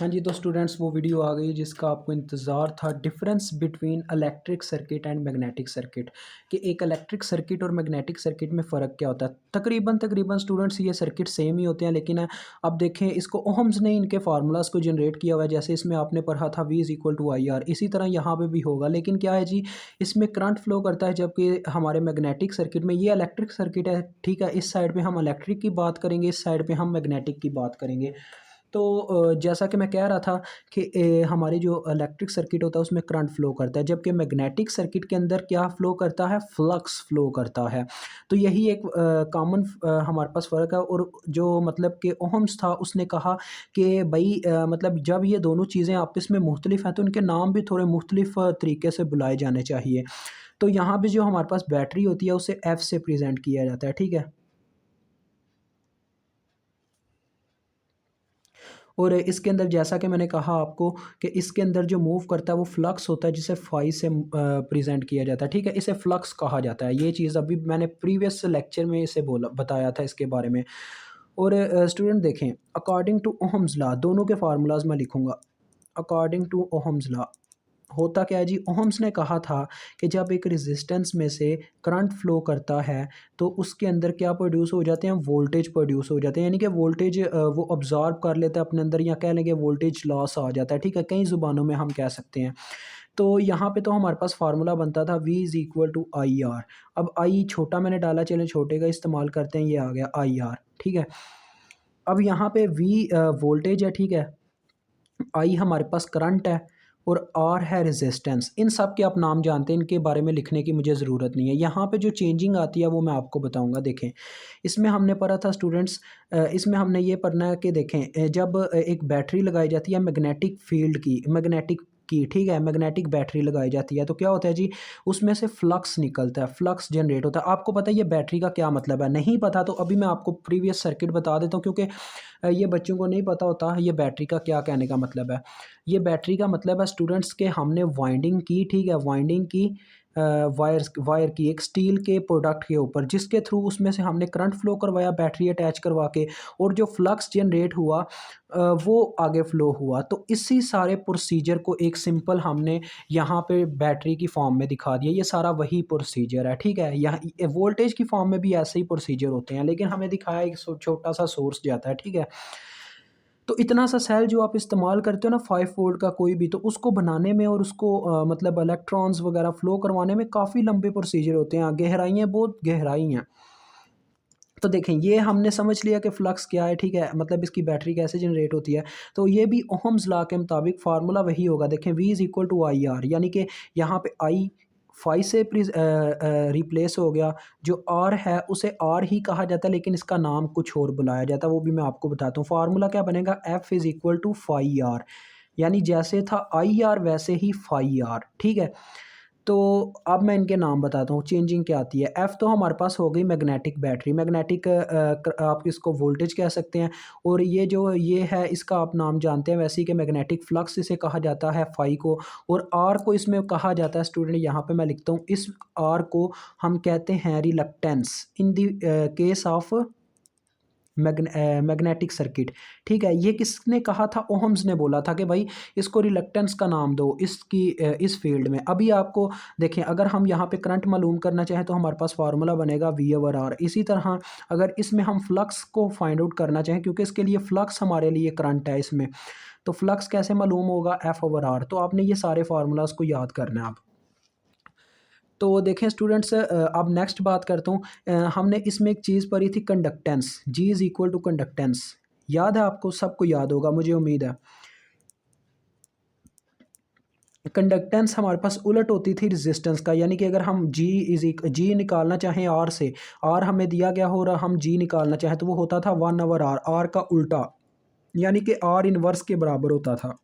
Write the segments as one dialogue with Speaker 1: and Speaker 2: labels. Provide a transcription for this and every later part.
Speaker 1: हाँ जी, तो स्टूडेंट्स वो वीडियो आ गई जिसका आपको इंतज़ार था, difference between electric circuit and magnetic circuit, कि एक इलेक्ट्रिक सर्किट और मैग्नेटिक सर्किट में फ़र्क क्या होता है। तकरीबन तकरीबन स्टूडेंट्स ये सर्किट सेम ही होते हैं, लेकिन अब देखें इसको ओहम्स ने इनके फार्मूलाज को जनरेट किया हुआ है। जैसे इसमें आपने पढ़ा था V is equal to I R, इसी तरह यहाँ पे भी होगा। लेकिन क्या है जी, इसमें करंट फ्लो करता है, जबकि हमारे मैग्नेटिक सर्किट में ये इलेक्ट्रिक सर्किट है। ठीक है, इस साइड पे हम इलेक्ट्रिक की बात करेंगे, इस साइड पे हम मैग्नेटिक की बात करेंगे। तो जैसा कि मैं कह रहा था कि हमारी जो इलेक्ट्रिक सर्किट होता है उसमें करंट फ्लो करता है, जबकि मैग्नेटिक सर्किट के अंदर क्या फ्लो करता है, फ्लक्स फ्लो करता है। तो यही एक कॉमन हमारे पास फ़र्क है। और जो मतलब कि ओहम्स था उसने कहा कि भाई मतलब जब ये दोनों चीज़ें आपस में मुख्तलिफ हैं तो इनके नाम भी थोड़े मुख्तलिफ तरीके से बुलाए जाने चाहिए। तो यहाँ पे जो हमारे पास बैटरी होती है उसे एफ से प्रेजेंट किया जाता है। ठीक है, और इसके अंदर जैसा कि मैंने कहा आपको कि इसके अंदर जो मूव करता है वो फ्लक्स होता है, जिसे फाई से प्रेजेंट किया जाता है। ठीक है, इसे फ्लक्स कहा जाता है। ये चीज़ अभी मैंने प्रीवियस लेक्चर में इसे बोला बताया था इसके बारे में। और स्टूडेंट देखें, अकॉर्डिंग टू ओहम्स लॉ दोनों के फार्मूलाज मैं लिखूंगा। अकॉर्डिंग टू ओहम्स लॉ होता क्या है जी, ओहम्स ने कहा था कि जब एक रेजिस्टेंस में से करंट फ्लो करता है तो उसके अंदर क्या प्रोड्यूस हो जाते हैं, वोल्टेज प्रोड्यूस हो जाते हैं। यानी कि वोल्टेज वो ऑब्जॉर्व कर लेता है अपने अंदर, या कह लेंगे वोल्टेज लॉस आ जाता है। ठीक है, कई ज़ुबानों में हम कह सकते हैं। तो यहाँ पे तो हमारे पास फार्मूला बनता था V is equal to I R. अब आई छोटा मैंने डाला, चलें छोटे का इस्तेमाल करते हैं, ये आ गया आई आर। ठीक है, अब यहाँ पे V वोल्टेज है। ठीक है, आई हमारे पास करंट है, और आर है रेजिस्टेंस। इन सब के आप नाम जानते हैं, इनके बारे में लिखने की मुझे ज़रूरत नहीं है। यहाँ पे जो चेंजिंग आती है वो मैं आपको बताऊँगा। देखें, इसमें हमने पढ़ा था स्टूडेंट्स, इसमें हमने ये पढ़ना है कि देखें जब एक बैटरी लगाई जाती है मैग्नेटिक फील्ड की, मैग्नेटिक की, ठीक है, मैग्नेटिक बैटरी लगाई जाती है तो क्या होता है जी, उसमें से फ्लक्स निकलता है, फ्लक्स जनरेट होता है। आपको पता है ये बैटरी का क्या मतलब है? नहीं पता तो अभी मैं आपको प्रीवियस सर्किट बता देता हूँ, क्योंकि ये बच्चों को नहीं पता होता ये बैटरी का क्या कहने का मतलब है। ये बैटरी का मतलब है स्टूडेंट्स के हमने वाइंडिंग की, ठीक है, वाइंडिंग की वायर की एक स्टील के प्रोडक्ट के ऊपर, जिसके थ्रू उसमें से हमने करंट फ्लो करवाया बैटरी अटैच करवा के, और जो फ्लक्स जनरेट हुआ वो आगे फ्लो हुआ। तो इसी सारे प्रोसीजर को एक सिंपल हमने यहाँ पे बैटरी की फॉर्म में दिखा दिया। ये सारा वही प्रोसीजर है। ठीक है, यहाँ वोल्टेज की फॉर्म में भी ऐसे ही प्रोसीजर होते हैं, लेकिन हमें दिखाया एक छोटा सा सोर्स जाता है। ठीक है, तो इतना सा सेल जो आप इस्तेमाल करते हो ना 5 वोल्ट का कोई भी, तो उसको बनाने में और उसको मतलब इलेक्ट्रॉन्स वगैरह फ्लो करवाने में काफ़ी लंबे प्रोसीजर होते हैं, गहराइयाँ बहुत गहराई हैं। तो देखें, ये हमने समझ लिया कि फ्लक्स क्या है। ठीक है, मतलब इसकी बैटरी कैसे जनरेट होती है। तो ये भी ओहम्स लॉ के मुताबिक फार्मूला वही होगा। देखें, V is equal to I R, यानी कि यहाँ पे आई फाई से रिप्लेस हो गया। जो आर है उसे आर ही कहा जाता है, लेकिन इसका नाम कुछ और बुलाया जाता है, वो भी मैं आपको बताता हूँ। फार्मूला क्या बनेगा, F is equal to phi R, यानी जैसे था आई आर वैसे ही फाई आर। ठीक है, तो अब मैं इनके नाम बताता हूँ, चेंजिंग क्या आती है। एफ़ तो हमारे पास हो गई मैग्नेटिक बैटरी, मैग्नेटिक आप इसको वोल्टेज कह सकते हैं। और ये जो ये है इसका आप नाम जानते हैं वैसे ही कि मैग्नेटिक फ्लक्स इसे कहा जाता है फाई को। और आर को इसमें कहा जाता है स्टूडेंट, यहाँ पे मैं लिखता हूँ, इस आर को हम कहते हैं reluctance in the case of magnetic circuit. ठीक है, ये किसने कहा था, ओहम्स ने बोला था कि भाई इसको रिलक्टेंस का नाम दो इसकी इस फील्ड में। अभी आपको देखें, अगर हम यहाँ पे करंट मालूम करना चाहें तो हमारे पास फार्मूला बनेगा V ओवर R। इसी तरह अगर इसमें हम फ्लक्स को फाइंड आउट करना चाहें, क्योंकि इसके लिए फ्लक्स हमारे लिए करंट है इसमें, तो फ्लक्स कैसे मालूम होगा, F ओवर R। तो आपने ये सारे फार्मूलाज को याद करना है आप। तो देखें स्टूडेंट्स, अब नेक्स्ट बात करता हूँ। हमने इसमें एक चीज़ पढ़ी थी, conductance, G is equal to conductance. याद है आपको, सबको याद होगा मुझे उम्मीद है। कंडक्टेंस हमारे पास उलट होती थी रेजिस्टेंस का, यानी कि अगर हम जी निकालना चाहें आर से, आर हमें दिया गया हो रहा, हम जी निकालना चाहें तो वो होता था 1/R, आर का उल्टा, यानी कि आर इनवर्स के बराबर होता था।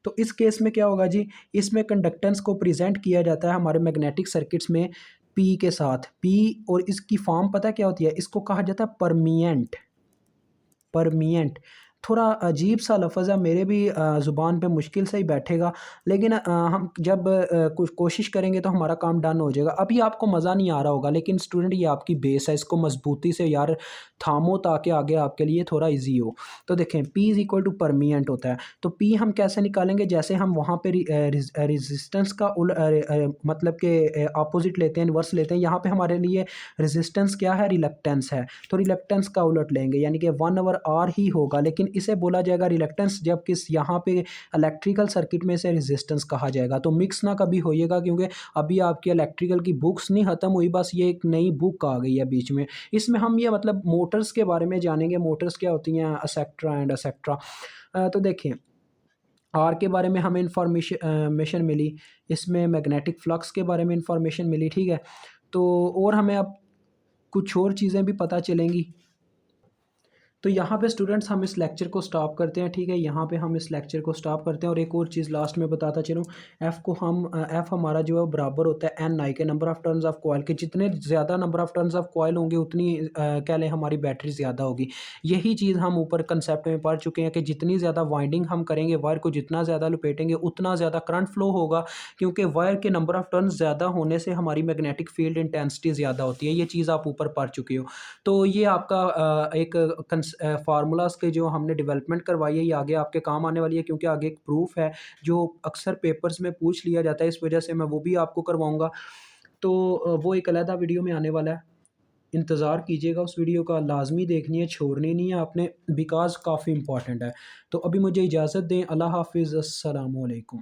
Speaker 1: तो इस केस में क्या होगा जी, इसमें कंडक्टेंस को प्रेजेंट किया जाता है हमारे मैग्नेटिक सर्किट्स में पी के साथ, पी। और इसकी फॉर्म पता है क्या होती है, इसको कहा जाता है परमिएंट, परमिएंट। थोड़ा अजीब सा लफ़्ज़ है, मेरे भी ज़ुबान पे मुश्किल से ही बैठेगा, लेकिन हम जब कुछ कोशिश करेंगे तो हमारा काम डन हो जाएगा। अभी आपको मज़ा नहीं आ रहा होगा, लेकिन स्टूडेंट ये आपकी बेस है, इसको मज़बूती से यार थामो ताकि आगे आपके लिए थोड़ा ईज़ी हो। तो देखें P इज़ इक्वल टू परमिएंट होता है, तो P हम कैसे निकालेंगे? जैसे हम वहाँ पे रेज़िस्टेंस का मतलब के अपोज़िट लेते हैं, इनवर्स लेते हैं, यहाँ पे हमारे लिए रेज़िस्टेंस क्या है? रिलक्टेंस है। तो रिलक्टेंस का उलट लेंगे, यानी कि 1/R ही होगा, लेकिन इसे बोला जाएगा रिलक्टेंस जब किस यहाँ पे इलेक्ट्रिकल सर्किट में इसे रेजिस्टेंस कहा जाएगा। तो मिक्स ना कभी होइएगा, क्योंकि अभी आपकी इलेक्ट्रिकल की बुक्स नहीं ख़त्म हुई, बस ये एक नई बुक आ गई है बीच में। इसमें हम ये मतलब मोटर्स के बारे में जानेंगे, मोटर्स क्या होती हैं, एसेक्ट्रा एंड एसेक्ट्रा। तो देखिए, आर के बारे में हमें मेशन मिली, इसमें मैग्नेटिक फ्लक्स के बारे में इंफॉर्मेशन मिली, ठीक है। तो और हमें अब कुछ और चीज़ें भी पता चलेंगी। तो यहाँ पे स्टूडेंट्स हम इस लेक्चर को स्टॉप करते हैं, ठीक है। यहाँ पे हम इस लेक्चर को स्टॉप करते हैं, और एक और चीज़ लास्ट में बताता चलूँ, एफ़ को हम एफ़ हमारा जो है वो बराबर होता है एन आई के, number of turns of coil के। जितने ज़्यादा number of turns of coil होंगे उतनी क्या लें हमारी बैटरी ज़्यादा होगी। यही चीज़ हम ऊपर कंसेप्ट में पढ़ चुके हैं कि जितनी ज़्यादा वाइंडिंग हम करेंगे, वायर को जितना ज़्यादा लपेटेंगे उतना ज़्यादा करंट फ्लो होगा, क्योंकि वायर के नंबर ऑफ़ टर्न्स ज़्यादा होने से हमारी मैग्नेटिक फील्ड इंटेंसिटी ज़्यादा होती है। ये चीज़ आप ऊपर पढ़ चुके हो। तो ये आपका एक फार्मूलाज़ के जो हमने डेवलपमेंट करवाई है, ये आगे आपके काम आने वाली है, क्योंकि आगे एक प्रूफ है जो अक्सर पेपर्स में पूछ लिया जाता है, इस वजह से मैं वो भी आपको करवाऊँगा। तो वो एक अलहदा वीडियो में आने वाला है। इंतज़ार कीजिएगा उस वीडियो का, लाज़मी देखनी है, छोड़नी नहीं है आपने, बिकॉज़ काफ़ी इम्पोर्टेंट है। तो अभी मुझे इजाज़त दें, अल्लाह हाफ़िज़, अस्सलामु अलैकुम।